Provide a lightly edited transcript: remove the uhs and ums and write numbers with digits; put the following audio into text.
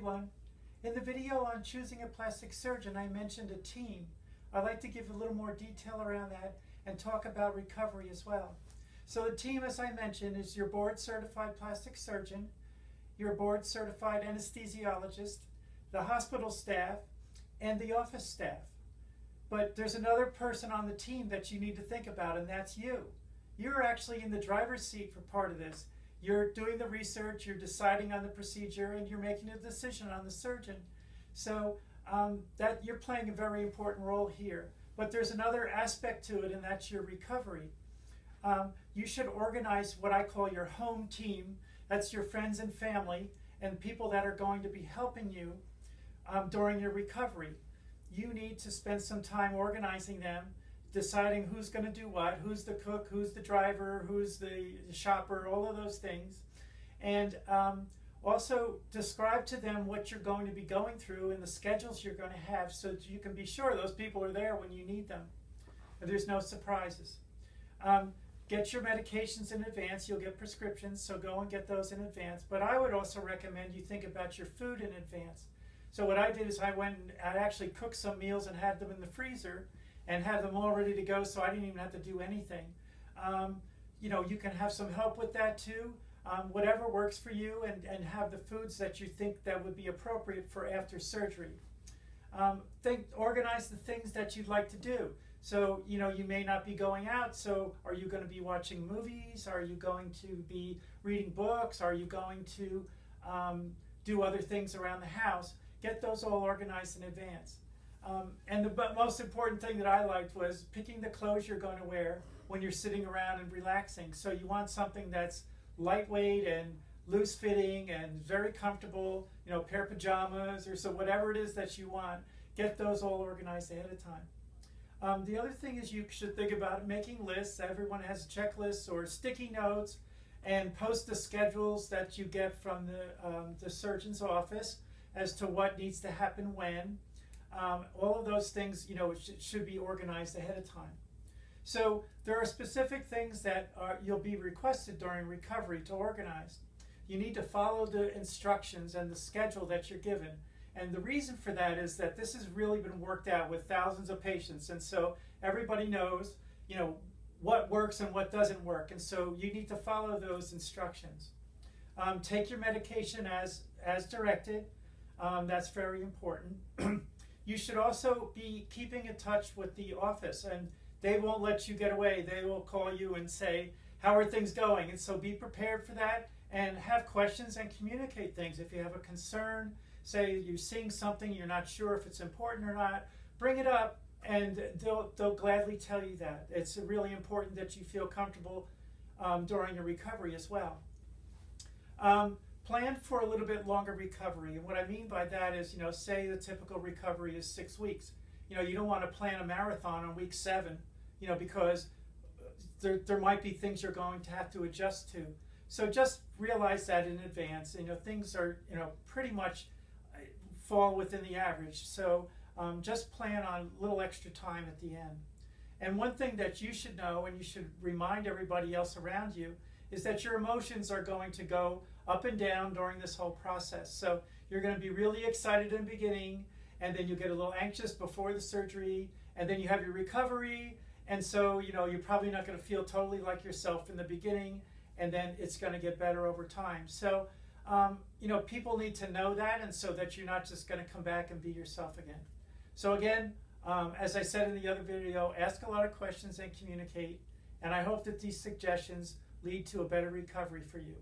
everyone. In the video on choosing a plastic surgeon, I mentioned a team. I'd like to give a little more detail around that and talk about recovery as well. So the team, as I mentioned, is your board certified plastic surgeon, your board certified anesthesiologist, the hospital staff, and the office staff. But there's another person on the team that you need to think about, and that's you. You're actually in the driver's seat for part of this. You're doing the research, you're deciding on the procedure, and you're making a decision on the surgeon. So that you're playing a very important role here. But there's another aspect to it, and that's your recovery. You should organize what I call your home team. That's your friends and family and people that are going to be helping you during your recovery. You need to spend some time organizing them, deciding who's going to do what, who's the cook, who's the driver, who's the shopper, all of those things. And also describe to them what you're going to be going through and the schedules you're going to have so that you can be sure those people are there when you need them. And there's no surprises. Get your medications in advance. You'll get prescriptions, so go and get those in advance. But I would also recommend you think about your food in advance. So what I did is I went and I actually cooked some meals and had them in the freezer and had them all ready to go, so I didn't even have to do anything. You know, you can have some help with that too. Whatever works for you, and have the foods that you think that would be appropriate for after surgery. Organize the things that you'd like to do. So, you know, you may not be going out, so are you going to be watching movies? Are you going to be reading books? Are you going to do other things around the house? Get those all organized in advance. And the most important thing that I liked was picking the clothes you're going to wear when you're sitting around and relaxing. So you want something that's lightweight and loose fitting and very comfortable, you know, a pair of pajamas or so whatever it is that you want. Get those all organized ahead of time. The other thing is you should think about making lists. Everyone has checklists or sticky notes, and post the schedules that you get from the surgeon's office as to what needs to happen when. All of those things, you know, should be organized ahead of time. So there are specific things that you'll be requested during recovery to organize. You need to follow the instructions and the schedule that you're given. And the reason for that is that this has really been worked out with thousands of patients. And so everybody knows, you know, what works and what doesn't work. And so you need to follow those instructions. Take your medication as directed. That's very important. You should also be keeping in touch with the office, and they won't let you get away. They will call you and say, how are things going? And so be prepared for that and have questions and communicate things. If you have a concern, say you're seeing something, you're not sure if it's important or not, bring it up and they'll gladly tell you that. It's really important that you feel comfortable during your recovery as well. Plan for a little bit longer recovery. And what I mean by that is, you know, say the typical recovery is 6 weeks. You know, you don't want to plan a marathon on week 7, you know, because there might be things you're going to have to adjust to. So just realize that in advance. You know, things are, you know, pretty much fall within the average. So just plan on a little extra time at the end. And one thing that you should know, and you should remind everybody else around you, is that your emotions are going to go up and down during this whole process. So you're going to be really excited in the beginning, and then you get a little anxious before the surgery, and then you have your recovery, and so, you know, you're probably not going to feel totally like yourself in the beginning, and then it's going to get better over time. So, you know, people need to know that, and so that you're not just going to come back and be yourself again. So again, as I said in the other video, ask a lot of questions and communicate, and I hope that these suggestions lead to a better recovery for you.